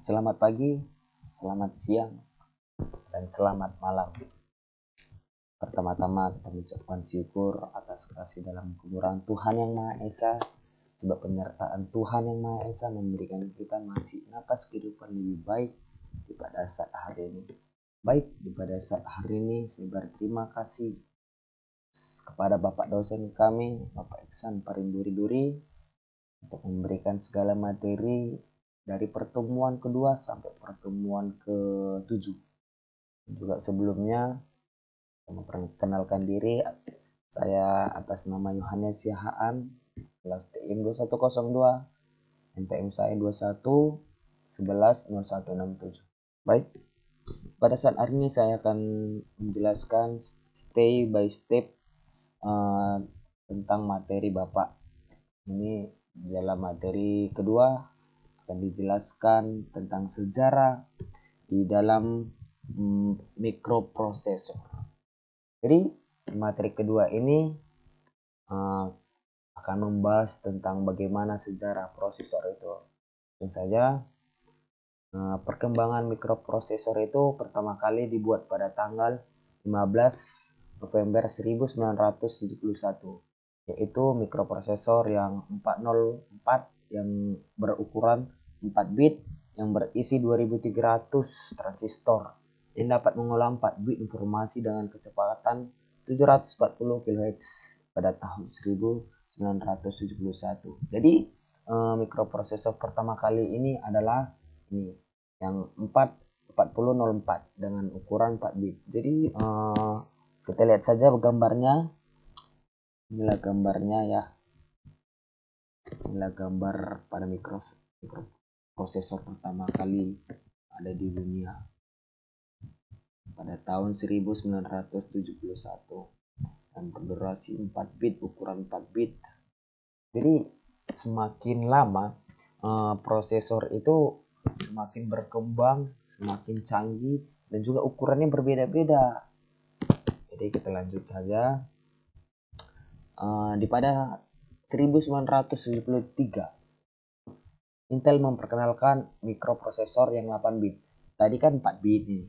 Selamat pagi, selamat siang, dan selamat malam. Pertama-tama kita mengucapkan syukur atas kasih dalam kemurahan Tuhan Yang Maha Esa, sebab penyertaan Tuhan Yang Maha Esa memberikan kita masih napas kehidupan lebih baik di pada saat hari ini. Di pada saat hari ini saya berterima kasih kepada Bapak dosen kami, Bapak Iksan Parinduri-Duri, untuk memberikan segala materi dari pertemuan kedua sampai pertemuan ke-7. Juga sebelumnya memperkenalkan diri, saya atas nama Yohanes Yahaan, kelas TIM 2102, NPM saya 21 11 0167. Baik, pada saat hari ini saya akan menjelaskan step by step tentang materi Bapak. Ini dalam materi kedua akan dijelaskan tentang sejarah di dalam mikroprosesor. Jadi materi kedua ini akan membahas tentang bagaimana sejarah prosesor itu. Tentu saja perkembangan mikroprosesor itu pertama kali dibuat pada tanggal 15 November 1971, yaitu mikroprosesor yang 404 yang berukuran 4 bit yang berisi 2300 transistor yang dapat mengolah 4 bit informasi dengan kecepatan 740 kHz pada tahun 1971. Jadi mikroprosesor pertama kali ini adalah ini yang 4004 dengan ukuran 4 bit. Jadi kita lihat saja gambarnya. Inilah gambarnya ya. Inilah gambar pada mikroprosesor pertama kali ada di dunia pada tahun 1971 dan berdurasi 4 bit, ukuran 4 bit. Jadi semakin lama prosesor itu semakin berkembang, semakin canggih, dan juga ukurannya berbeda-beda. Jadi kita lanjut saja. Di pada 1973 Intel memperkenalkan mikroprosesor yang 8 bit. Tadi kan 4 bit nih.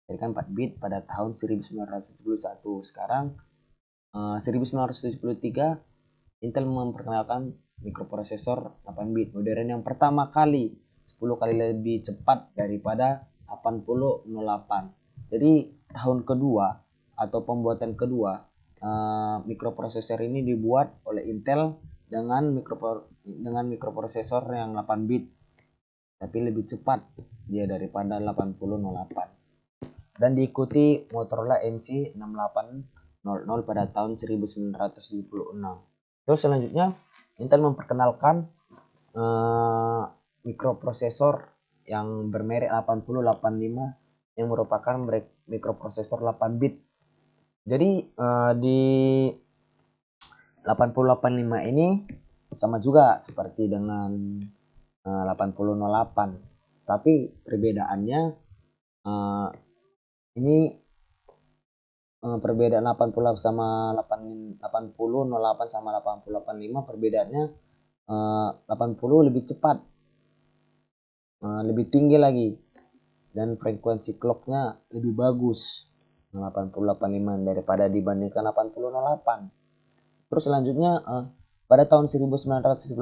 Tadi kan 4 bit pada tahun 1971. Sekarang 1973 Intel memperkenalkan mikroprosesor 8 bit modern yang pertama kali 10 kali lebih cepat daripada 8008. Jadi tahun kedua atau pembuatan kedua mikroprosesor ini dibuat oleh Intel dengan mikroprosesor yang 8 bit, tapi lebih cepat dia daripada 8008, dan diikuti Motorola MC6800 pada tahun 1976. Terus selanjutnya Intel memperkenalkan mikroprosesor yang bermerek 8085 yang merupakan mikroprosesor 8 bit. Jadi di 8085 ini sama juga seperti dengan 8008, tapi perbedaannya ini perbedaan 80 sama 8008 sama 8085 perbedaannya 80 lebih cepat, lebih tinggi lagi, dan frekuensi clocknya lebih bagus 8085 daripada dibandingkan 8008. Terus selanjutnya pada tahun 1998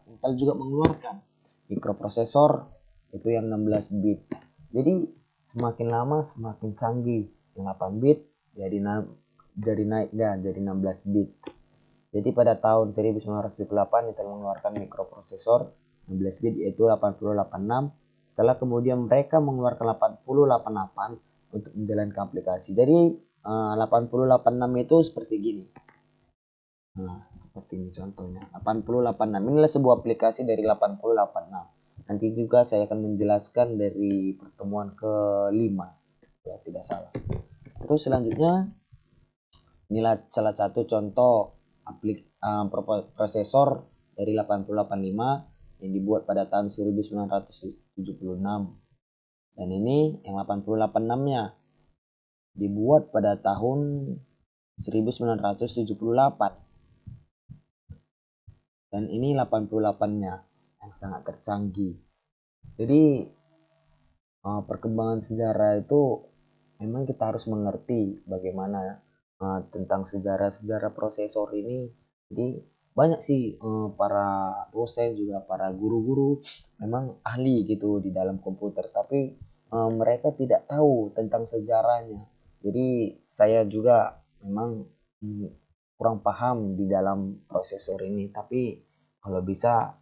Intel juga mengeluarkan mikroprosesor itu yang 16 bit. Jadi semakin lama semakin canggih. Yang 8 bit jadi naik jadi 16 bit. Jadi pada tahun 1998 Intel mengeluarkan mikroprosesor 16 bit yaitu 8086. Setelah kemudian mereka mengeluarkan 8088 untuk menjalankan aplikasi. Jadi 8086 itu seperti gini. Nah, seperti ini contohnya. 8086 inilah sebuah aplikasi dari 8086. Nanti juga saya akan menjelaskan dari pertemuan ke-5 ya, tidak salah. Terus selanjutnya inilah salah satu contoh prosesor dari 8085 yang dibuat pada tahun 1976. Dan ini yang 8086-nya dibuat pada tahun 1978. Dan ini 88-nya yang sangat tercanggih. Jadi perkembangan sejarah itu memang kita harus mengerti bagaimana tentang sejarah-sejarah prosesor ini. Jadi banyak sih para dosen juga para guru-guru memang ahli gitu di dalam komputer, tapi mereka tidak tahu tentang sejarahnya. Jadi saya juga memang mm, kurang paham di dalam prosesor ini, tapi kalau bisa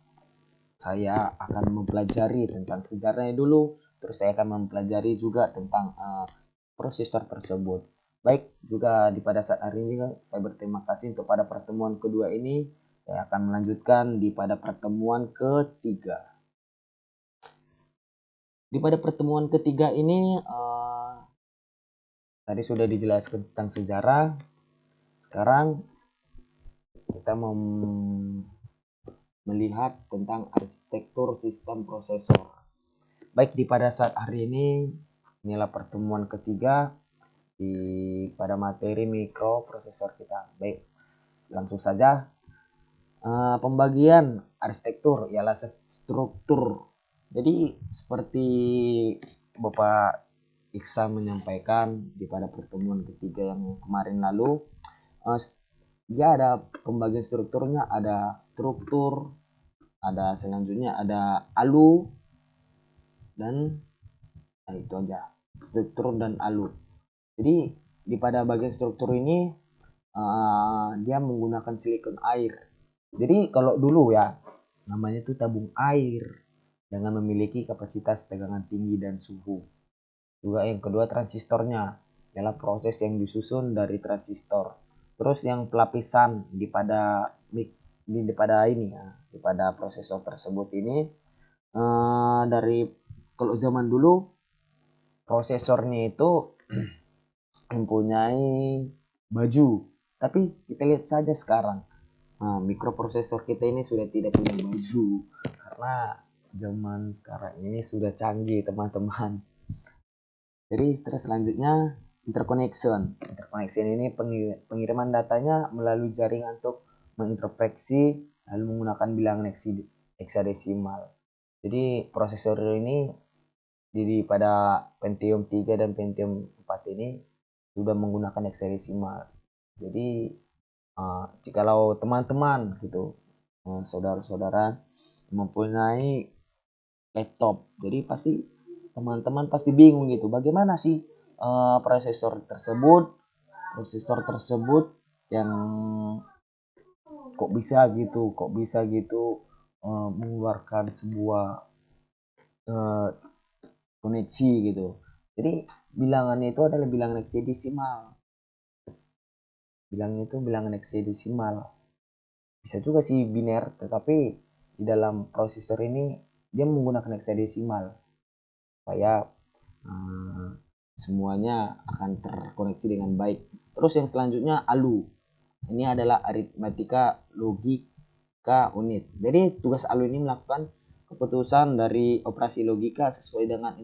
saya akan mempelajari tentang sejarahnya dulu, terus saya akan mempelajari juga tentang prosesor tersebut. Baik, juga di pada saat hari ini saya berterima kasih untuk pada pertemuan kedua ini. Saya akan melanjutkan di pada pertemuan ketiga. Di pada pertemuan ketiga ini tadi sudah dijelaskan tentang sejarah. Sekarang kita mau melihat tentang arsitektur sistem prosesor. Baik, di pada saat hari ini inilah pertemuan ketiga di pada materi mikroprosesor kita. Baik, langsung saja. Pembagian arsitektur ialah struktur. Jadi seperti Bapak Iksan menyampaikan di pada pertemuan ketiga yang kemarin lalu, dia ada pembagian strukturnya, ada struktur, ada selanjutnya ada ALU, dan itu aja, struktur dan ALU. Jadi di pada bagian struktur ini dia menggunakan silikon air. Jadi kalau dulu ya namanya itu tabung air dengan memiliki kapasitas tegangan tinggi dan suhu. Juga yang kedua transistornya adalah proses yang disusun dari transistor. Terus yang pelapisan di pada ini ya, di pada prosesor tersebut ini dari kalau zaman dulu prosesornya itu mempunyai baju, tapi kita lihat saja sekarang mikroprosesor kita ini sudah tidak punya baju karena zaman sekarang ini sudah canggih teman-teman. Jadi terus selanjutnya interconnection ini pengiriman datanya melalui jaringan untuk menginterpretasi lalu menggunakan bilangan heksadesimal. Jadi prosesor ini pada Pentium 3 dan Pentium 4 ini sudah menggunakan heksadesimal. Jadi jikalau teman-teman gitu, saudara-saudara mempunyai laptop, jadi pasti teman-teman pasti bingung gitu, bagaimana sih prosesor tersebut yang kok bisa gitu mengeluarkan sebuah koneksi gitu. Jadi bilangannya itu adalah bilangan heksadesimal. Bilangan heksadesimal. Bisa juga sih biner, tetapi di dalam prosesor ini dia menggunakan heksadesimal supaya semuanya akan terkoneksi dengan baik. Terus yang selanjutnya ALU. Ini adalah aritmatika logika unit. Jadi tugas ALU ini melakukan keputusan dari operasi logika sesuai dengan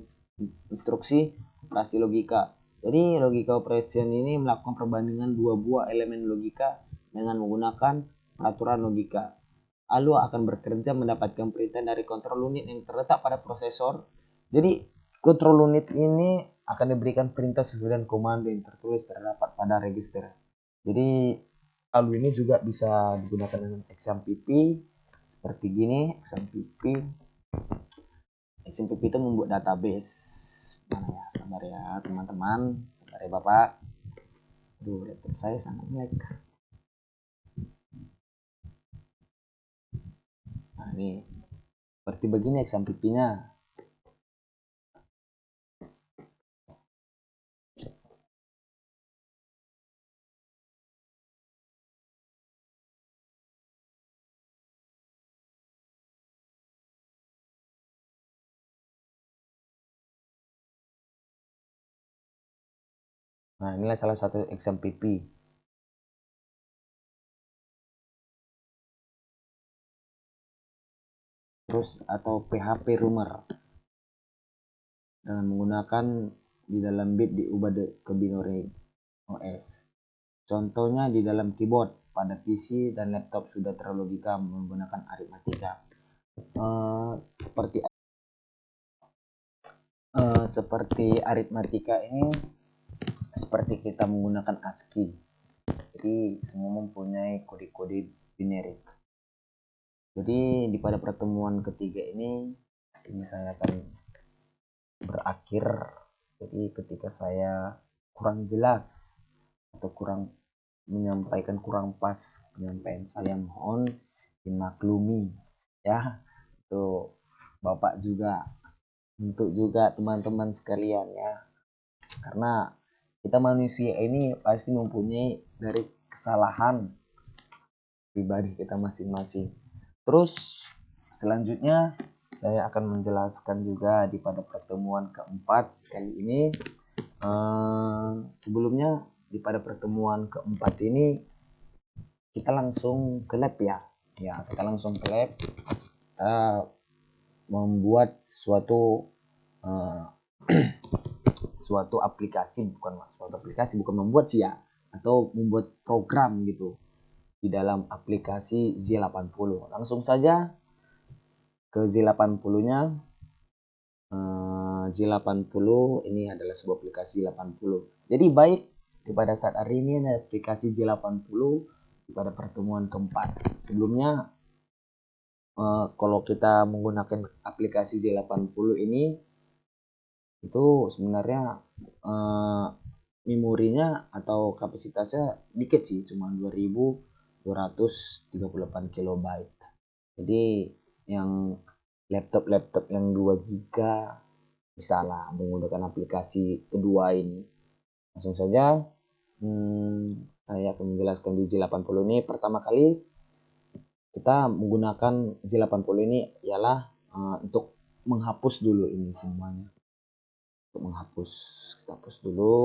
instruksi operasi logika. Jadi logika operation ini melakukan perbandingan dua buah elemen logika dengan menggunakan peraturan logika. ALU akan bekerja mendapatkan perintah dari kontrol unit yang terletak pada prosesor. Jadi kontrol unit ini akan diberikan perintah sesuai dengan komando yang tertulis terdapat pada register. Jadi ALU ini juga bisa digunakan dengan XMPP seperti gini. XMPP itu membuat database. Mana ya, sabar ya teman-teman, sabar ya Bapak. Aduh, laptop saya sangat lag. Nah ini seperti begini XMPP-nya. Nah inilah salah satu XMPP. Terus atau PHP rumor dengan menggunakan di dalam bit diubah ke binary OS. Contohnya di dalam keyboard pada PC dan laptop sudah terlogika menggunakan aritmatika. Seperti Seperti aritmatika ini seperti kita menggunakan ASCII, jadi semua mempunyai kode-kode binerik. Jadi di pada pertemuan ketiga ini sini saya akan berakhir. Jadi ketika saya kurang jelas atau kurang menyampaikan kurang pas penyampaian saya, mohon dimaklumi ya, itu Bapak juga, untuk juga teman-teman sekalian ya, karena kita manusia ini pasti mempunyai dari kesalahan pribadi kita masing-masing. Terus selanjutnya saya akan menjelaskan juga di pada pertemuan keempat kali ini. Sebelumnya di pada pertemuan keempat ini kita langsung ke lab ya. Kita langsung ke lab. Kita membuat suatu aplikasi, bukan membuat sih ya, atau membuat program gitu di dalam aplikasi Z80. Langsung saja ke Z80-nya. Z80 ini adalah sebuah aplikasi Z80. Jadi baik pada saat hari ini ada aplikasi Z80 pada pertemuan keempat. Sebelumnya kalau kita menggunakan aplikasi Z80 ini itu sebenarnya memorinya atau kapasitasnya dikit sih, cuma 2238 kilobyte. Jadi yang laptop yang 2 giga bisa lah menggunakan aplikasi kedua ini. Langsung saja saya akan menjelaskan di Z80 ini. Pertama kali kita menggunakan Z80 ini ialah untuk menghapus dulu ini semuanya. Untuk menghapus, kita hapus dulu.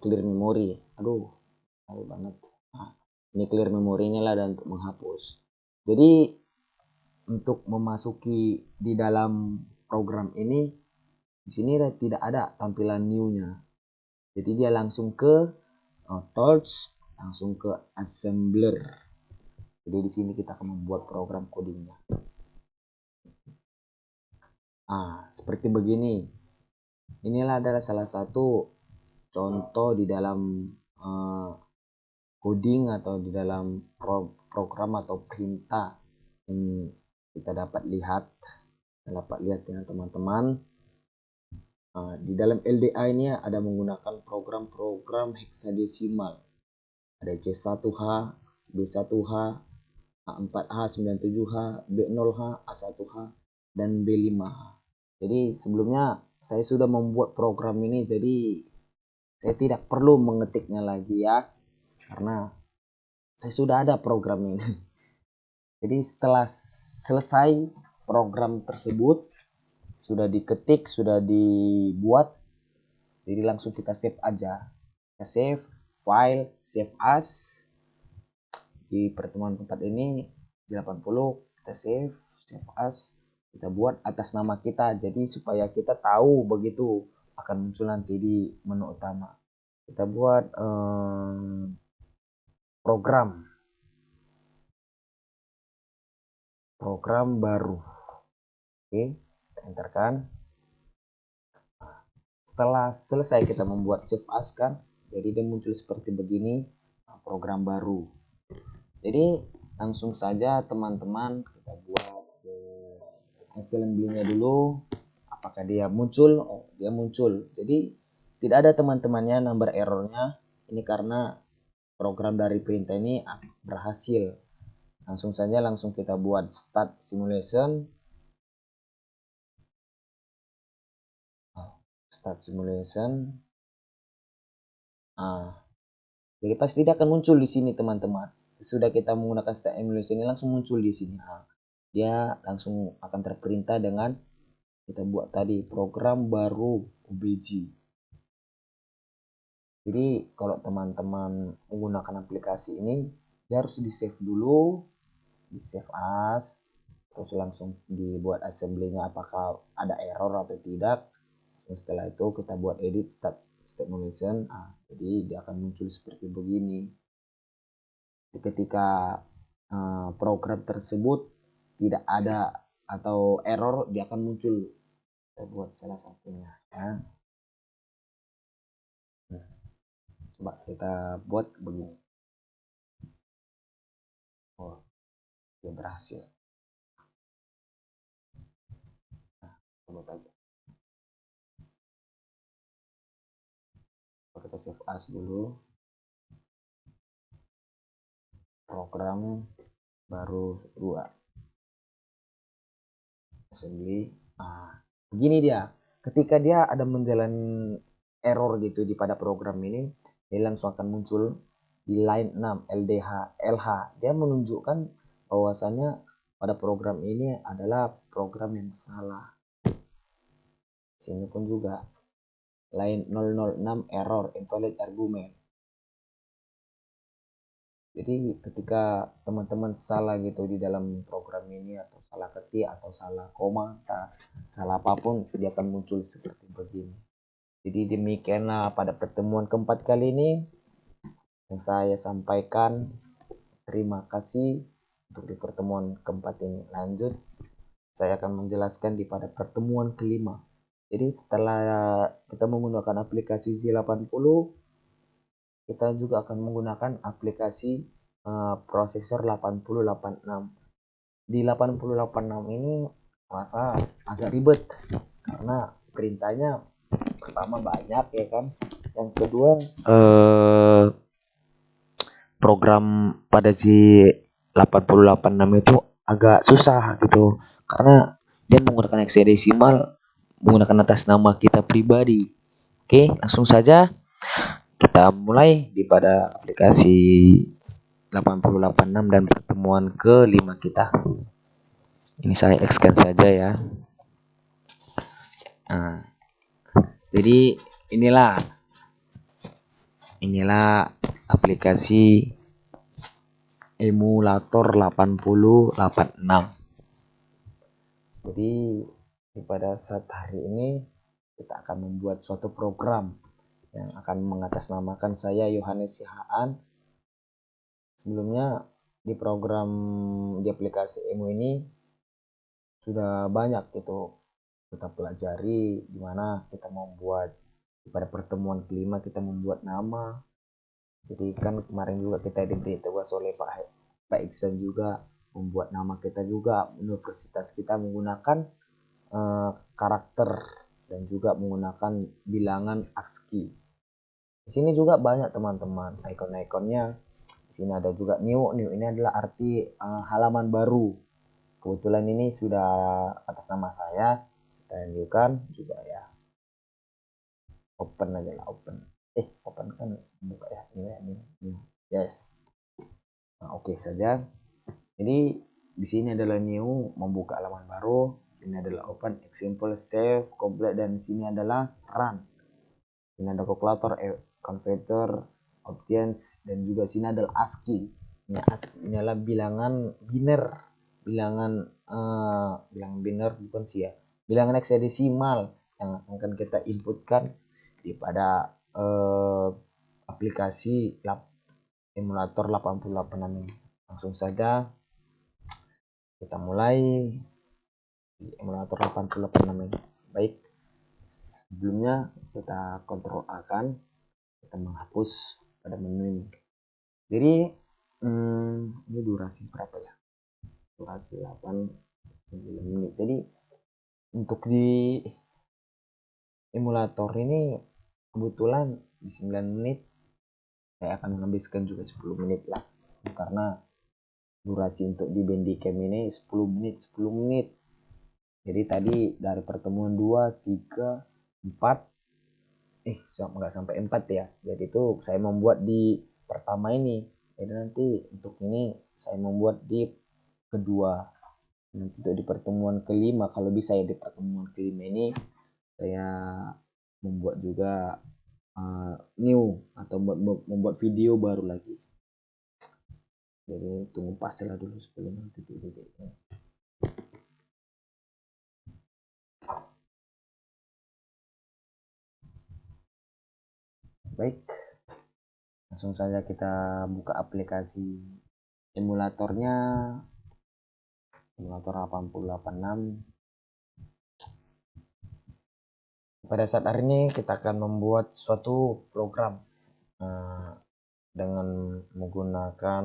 Clear memory. Aduh, tahu banget. Ini clear memorinya lah dan untuk menghapus. Jadi untuk memasuki di dalam program ini, di sini tidak ada tampilan new-nya. Jadi dia langsung ke tools, langsung ke assembler. Jadi di sini kita akan membuat program codingnya. Seperti begini. Inilah adalah salah satu contoh di dalam coding atau di dalam program atau perintah yang kita dapat lihat dengan teman-teman. Di dalam LDA ini ada menggunakan program-program heksadesimal. Ada C1H, B1H, A4H, 97H, B0H, A1H, dan B5H. Jadi sebelumnya saya sudah membuat program ini, jadi saya tidak perlu mengetiknya lagi ya, karena saya sudah ada program ini. Jadi setelah selesai program tersebut, sudah diketik, sudah dibuat, jadi langsung kita save aja. Kita save file, save as. Di pertemuan keempat ini Z80 kita save as, kita buat atas nama kita, jadi supaya kita tahu begitu akan muncul nanti di menu utama. Kita buat program baru. Oke, kita enterkan. Setelah selesai kita membuat save as kan, jadi dia muncul seperti begini, program baru. Jadi langsung saja teman-teman kita buat assembly-nya dulu. Apakah dia muncul? Dia muncul. Jadi tidak ada teman-temannya number errornya. Ini karena program dari perintah ini berhasil. Langsung saja kita buat start simulation. Jadi pasti tidak akan muncul di sini teman-teman. Sudah kita menggunakan start simulation ini langsung muncul di sini. Dia langsung akan terperintah dengan kita buat tadi program baru OBJ. Jadi kalau teman-teman menggunakan aplikasi ini, dia harus di save dulu, di save as, terus langsung dibuat assembly-nya apakah ada error atau tidak. Setelah itu kita buat edit start simulation, jadi dia akan muncul seperti begini. Ketika program tersebut tidak ada atau error, dia akan muncul. Kita buat salah satunya ya. Nah, coba kita buat begini. Oh, dia berhasil. Nah, coba aja. Kita save as dulu. Program baru 2. Assembly. Nah, begini dia. Ketika dia ada menjalani error gitu di pada program ini, dia langsung akan muncul di line 6 LDH LH. Dia menunjukkan bahwasannya pada program ini adalah program yang salah. Sini pun juga line 006 error invalid argument. Jadi ketika teman-teman salah gitu di dalam program ini, atau salah ketik atau salah koma, salah apapun, dia akan muncul seperti begini. Jadi demikianlah pada pertemuan keempat kali ini yang saya sampaikan. Terima kasih untuk di pertemuan keempat ini. Lanjut, saya akan menjelaskan di pada pertemuan kelima. Jadi setelah kita menggunakan aplikasi Z80, kita juga akan menggunakan aplikasi prosesor 8086. Di 8086 ini masa agak ribet karena perintahnya pertama banyak ya kan. Yang kedua program pada Z8086 itu agak susah gitu karena dia menggunakan hexadecimal, menggunakan atas nama kita pribadi. Oke, langsung saja kita mulai di pada aplikasi 8086 dan pertemuan ke-5 kita. Ini saya X-kan saja ya. Nah, jadi inilah aplikasi emulator 8086. Jadi pada saat hari ini kita akan membuat suatu program yang akan mengatasnamakan saya Yohanes Sihaan. Sebelumnya di program di aplikasi EMU ini sudah banyak gitu kita pelajari, dimana kita membuat pada pertemuan kelima kita membuat nama. Jadi kan kemarin juga kita diberi tugas oleh Pak Iksan juga membuat nama kita juga, universitas kita menggunakan karakter dan juga menggunakan bilangan ASCII. Di sini juga banyak teman-teman ikon-ikonnya. Di sini ada juga new ini adalah arti halaman baru. Kebetulan ini sudah atas nama saya, kita tunjukkan juga ya. Open aja lah, open kan buka ya, ini. Yes. Nah, oke saja. Jadi di sini adalah new, membuka halaman baru. Ini adalah open, example, save, complete, dan di sini adalah run. Ini ada calculator, converter, options, dan juga sini adalah ASCII. Ini adalah bilangan biner, bilangan biner bukan sih ya, bilangan hexadecimal yang akan kita inputkan di pada aplikasi emulator 8086 ini. Langsung saja kita mulai di emulator 8086 ini. Baik, sebelumnya kita kontrol A kan, kita menghapus pada menu ini. Jadi ini durasi berapa ya? Durasi 8-9 menit. Jadi untuk di emulator ini kebetulan di 9 menit saya akan menghabiskan juga 10 menit lah, karena durasi untuk di Bandicam ini 10 menit. Jadi tadi dari pertemuan 2, 3, 4 nggak sampai 4 ya. Jadi itu saya membuat di pertama ini. Jadi nanti untuk ini saya membuat di kedua. Nanti untuk di pertemuan kelima, kalau bisa ya di pertemuan kelima ini saya membuat juga new atau membuat video baru lagi. Jadi tunggu pastilah dulu sebelum titik-titik. Baik, langsung saja kita buka aplikasi emulatornya. simulator 886. Pada saat hari ini kita akan membuat suatu program dengan menggunakan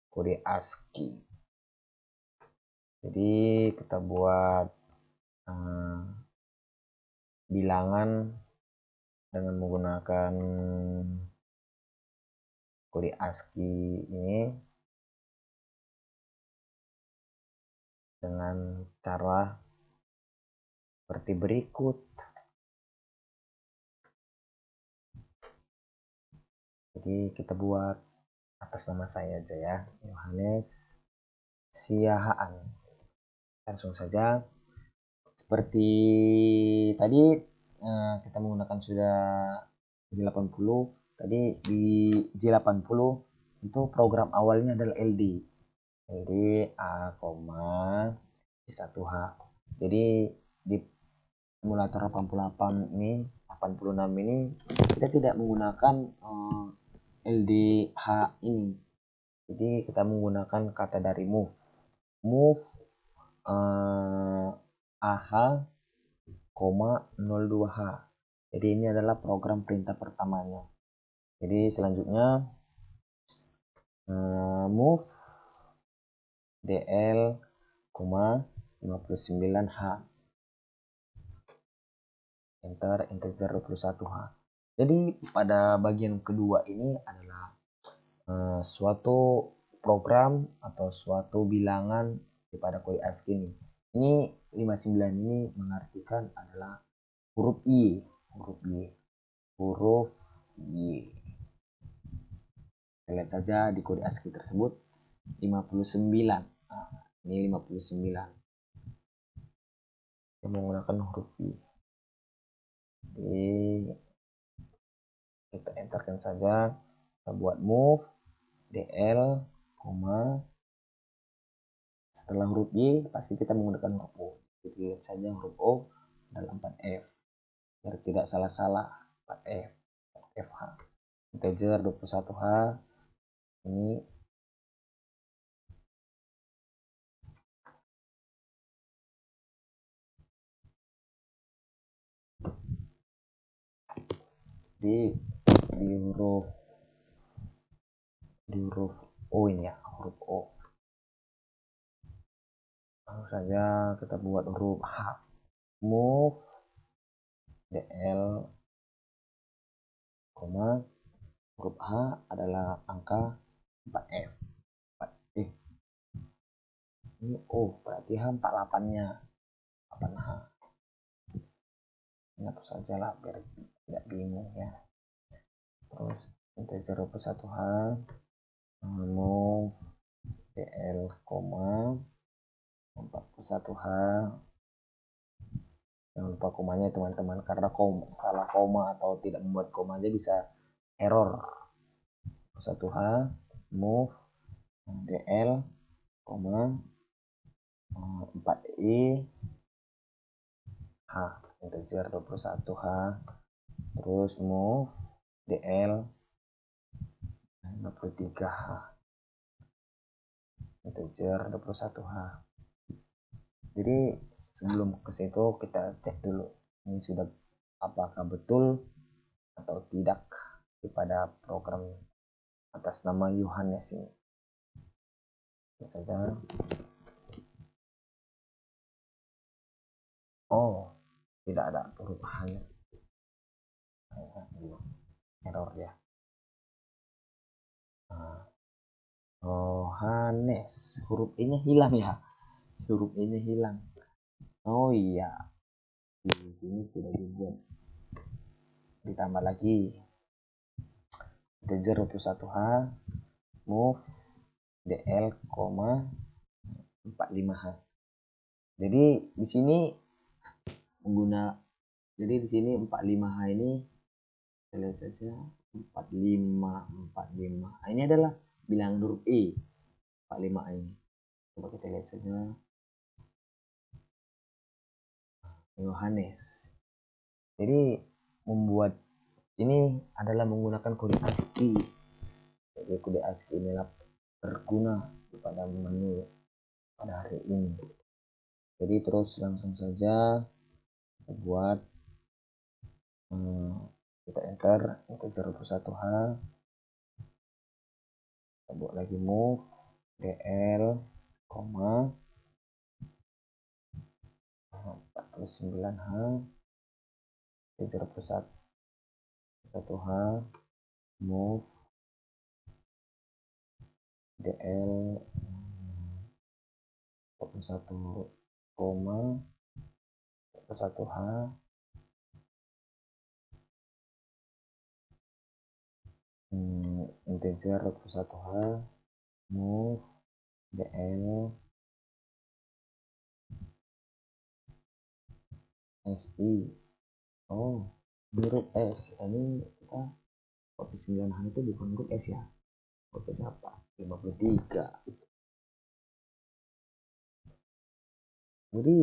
kode ASCII. Jadi kita buat bilangan dengan menggunakan kode ASCII ini dengan cara seperti berikut. Jadi kita buat atas nama saya aja ya, Yohanes Siahaan. Langsung saja seperti tadi kita menggunakan sudah J80. Tadi di J80 itu program awalnya adalah LD A, J1H. Jadi di simulator 86 ini kita tidak menggunakan LDH ini. Jadi kita menggunakan kata dari move AH, 02H. Jadi ini adalah program perintah pertamanya. Jadi selanjutnya move DL, 59H. Enter integer 21H. Jadi pada bagian kedua ini adalah suatu program atau suatu bilangan pada kode ASCII ini. Ini 59 ini mengartikan adalah huruf Y. Kita lihat saja di kode ASCII tersebut 59. Ini 59. Kita menggunakan huruf Y. Jadi kita enterkan saja. Kita buat move DL, setelah huruf Y pasti kita menggunakan huruf O. Jadi lihat saja huruf O dalam 4F biar tidak salah-salah. 4F, FH, integer 21H. Ini di huruf O ini ya, huruf O. Langsung saja kita buat huruf H. Move DL, huruf H adalah angka 4F. Ini O, berarti H 48-nya. 8H. Ini hapus saja lah biar tidak bingung ya. Terus integer 21H, move DL, 41H. Jangan lupa komanya teman-teman, karena salah koma atau tidak membuat koma aja bisa error. 1H, move DL, 4I H, integer 21H. Terus move DL 53H, integer 21H. Jadi sebelum ke situ kita cek dulu ini sudah apakah betul atau tidak pada program atas nama Yohanes ini. Lihat saja. Oh, tidak ada huruf H-nya. Error ya. Yohanes, huruf E-nya hilang ya. Huruf E-nya hilang. Oh iya, di sini sudah dibuat. Ditambah lagi integer 21H, move DL, 45H. Jadi di sini jadi di sini 45H ini kita lihat saja 45. Nah, ini adalah bilangan huruf E. 45 ini. Coba kita lihat saja. Yohanes. Jadi membuat ini adalah menggunakan kode ASCII. Jadi kode ASCII inilah berguna pada menu pada hari hari ini. Jadi terus langsung saja kita buat, kita enter integer 21h, kita buat lagi move dl, 49h integer 21h move dl 41, 21h integer 21h move dl si. Oh, ini huruf S. Ini kita 49h itu bukan huruf S ya. Huruf S apa? 53. Jadi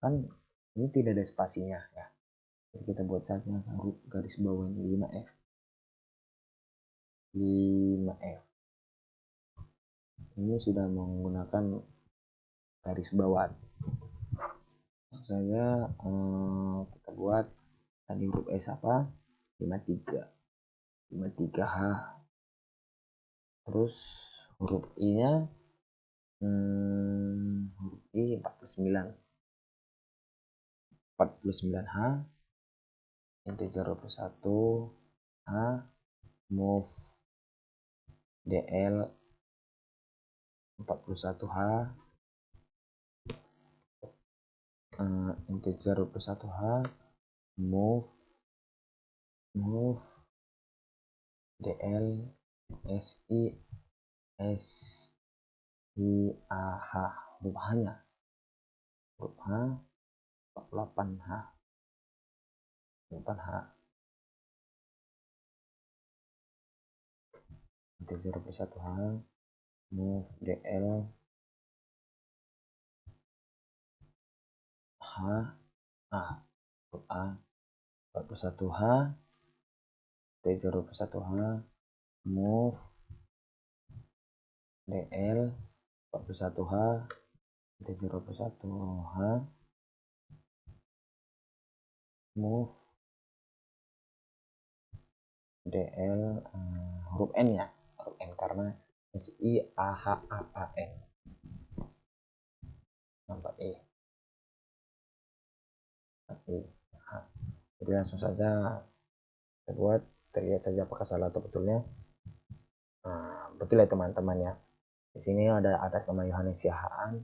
kan ini tidak ada spasinya ya. Jadi kita buat saja huruf garis bawah ini 5F. 5F. Ini sudah menggunakan garis bawah. Saja kita buat tadi huruf S apa? 53. 53H. Terus huruf I-nya huruf I 49. 49H integer 21H move dl 41H integer 21H move dl si ah huruf H-nya huruf H 48H integer 21H move dl H huruf A 41H integer 21H move dl 41H integer 21H move dl huruf N ya, huruf N karena SIAHAAN nampak E. Jadi langsung saja kita buat, terlihat saja apakah salah atau betulnya. Betul ya teman-teman ya. Di sini ada atas nama Yohanes Siahaan.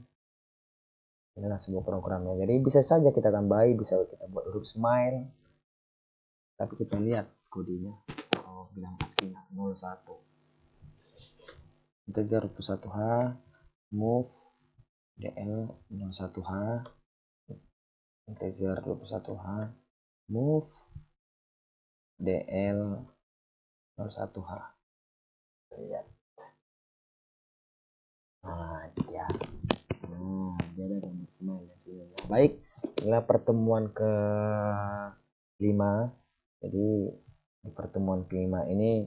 Inilah sebuah programnya. Jadi bisa saja kita tambahi, bisa kita buat huruf smile. Tapi kita lihat kodenya. Oh, bilang pastinya 01. Integer 21H move dl 01H integer 21H move dl 01H. Lihat. Ya. Dia ada gambar smile ya. Baik, inilah pertemuan ke-5. Jadi di pertemuan ke-5 ini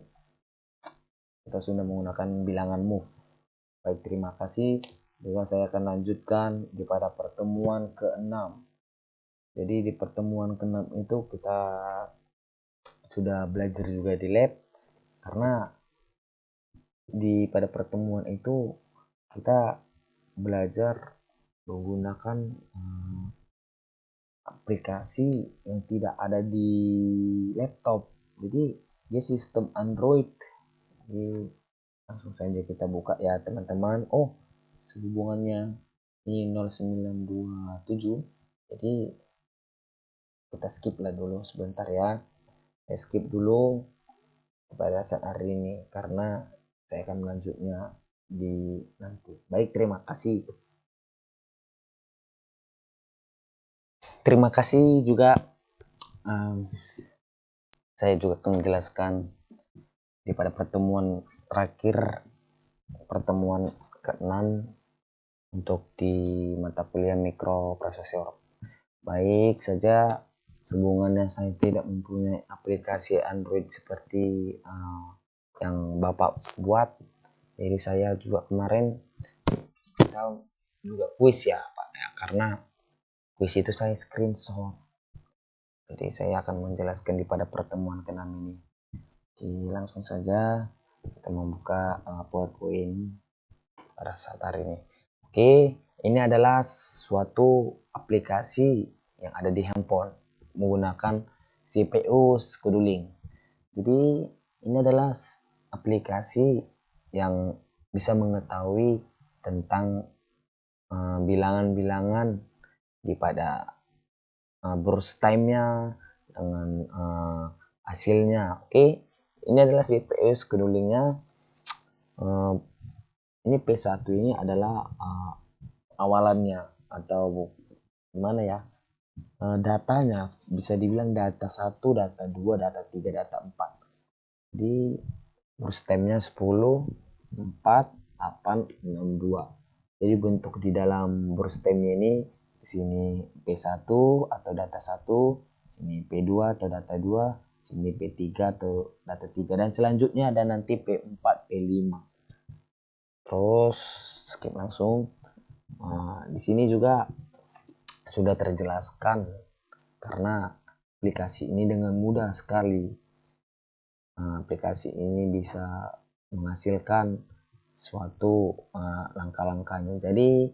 kita sudah menggunakan bilangan move. Baik, terima kasih. Juga saya akan lanjutkan di pada pertemuan ke-6. Jadi di pertemuan ke-6 itu kita sudah belajar juga di lab, karena pada pertemuan itu kita belajar menggunakan aplikasi yang tidak ada di laptop. Jadi dia sistem Android. Jadi langsung saja kita buka ya teman-teman. Oh, sehubungannya ini 0927. Jadi kita skip lah dulu sebentar ya. Saya skip dulu pada saat hari ini karena saya akan melanjutnya di nanti. Baik, terima kasih. Terima kasih juga. Saya juga akan menjelaskan di pada pertemuan terakhir, pertemuan ke-6 untuk di mata kuliah mikroprosesor. Baik saja, sehubungannya saya tidak mempunyai aplikasi Android seperti yang Bapak buat. Jadi saya juga kemarin juga kuis ya Pak ya, karena kuis itu saya screenshot. Jadi saya akan menjelaskan di pada pertemuan ke-6 ini. Jadi langsung saja kita membuka PowerPoint pada saat hari ini. Oke, ini adalah suatu aplikasi yang ada di handphone menggunakan CPU scheduling. Jadi ini adalah aplikasi yang bisa mengetahui tentang bilangan-bilangan di pada burst time-nya dengan hasilnya. Oke, ini adalah CPU schedulingnya. Ini P1 ini adalah awalannya atau gimana ya, datanya bisa dibilang data 1, data 2, data 3, data 4. Jadi burst time-nya 10, 4, 8, 6, 2. Jadi bentuk di dalam burst time ini di sini P1 atau data 1, ini P2 atau data 2, sini P3 atau data 3, dan selanjutnya ada nanti P4, P5. Terus skip langsung. Di sini juga sudah terjelaskan karena aplikasi ini dengan mudah sekali. Aplikasi ini bisa menghasilkan suatu langkah-langkahnya. Jadi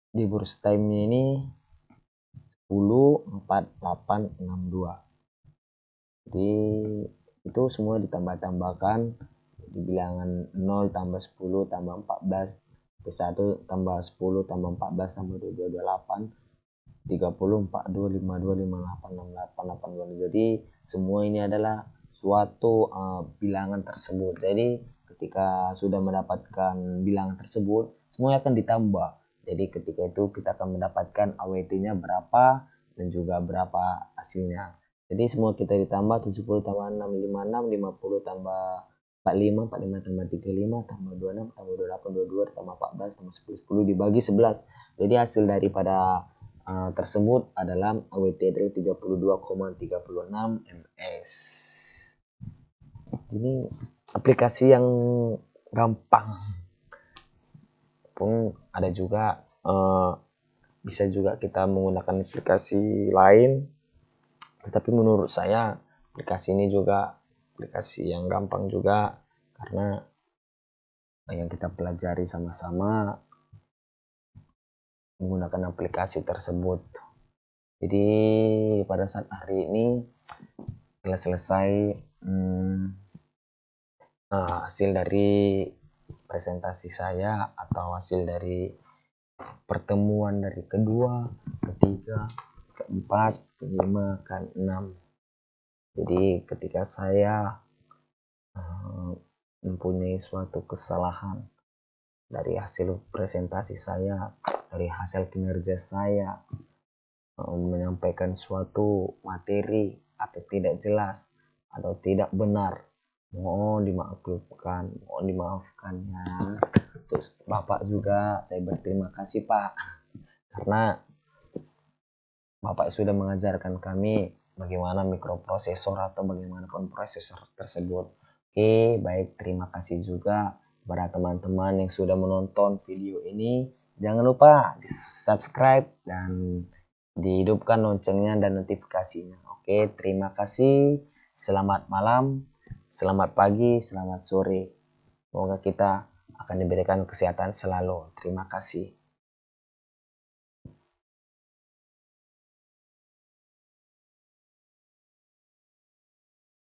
di burst time ini 10, 4, 8, 6, 2. Jadi itu semua ditambah-tambahkan di bilangan 0 tambah 10 tambah 14, P1 tambah 10 tambah 14 tambah 22, 28, 30, 42, 52, 58, 68, 82. Jadi semua ini adalah suatu bilangan tersebut. Jadi ketika sudah mendapatkan bilangan tersebut, semuanya akan ditambah. Jadi ketika itu kita akan mendapatkan AWT-nya berapa dan juga berapa hasilnya. Jadi semua kita ditambah 70 tambah 6, 56, 50 tambah 45, 45 tambah 35 tambah 26 tambah 28, 22 tambah 14 tambah 10, 10 dibagi 11. Jadi hasil daripada tersebut adalah AWT dari 32,36 ms. Ini aplikasi yang gampang, pun ada juga bisa juga kita menggunakan aplikasi lain, tetapi menurut saya aplikasi ini juga aplikasi yang gampang juga karena yang kita pelajari sama-sama menggunakan aplikasi tersebut. Jadi pada saat hari ini telah selesai hasil dari presentasi saya atau hasil dari pertemuan dari kedua, ketiga, keempat, kelima, keenam. Jadi ketika saya mempunyai suatu kesalahan dari hasil presentasi saya, dari hasil kinerja saya, menyampaikan suatu materi atau tidak jelas atau tidak benar, mohon dimaafkan ya. Terus Bapak juga saya berterima kasih Pak, karena Bapak sudah mengajarkan kami bagaimana mikroprosesor atau bagaimana prosesor tersebut. Oke, baik, terima kasih juga kepada teman-teman yang sudah menonton video ini. Jangan lupa di subscribe dan dihidupkan loncengnya dan notifikasinya. Oke, terima kasih. Selamat malam, selamat pagi, selamat sore. Semoga kita akan diberikan kesehatan selalu. Terima kasih.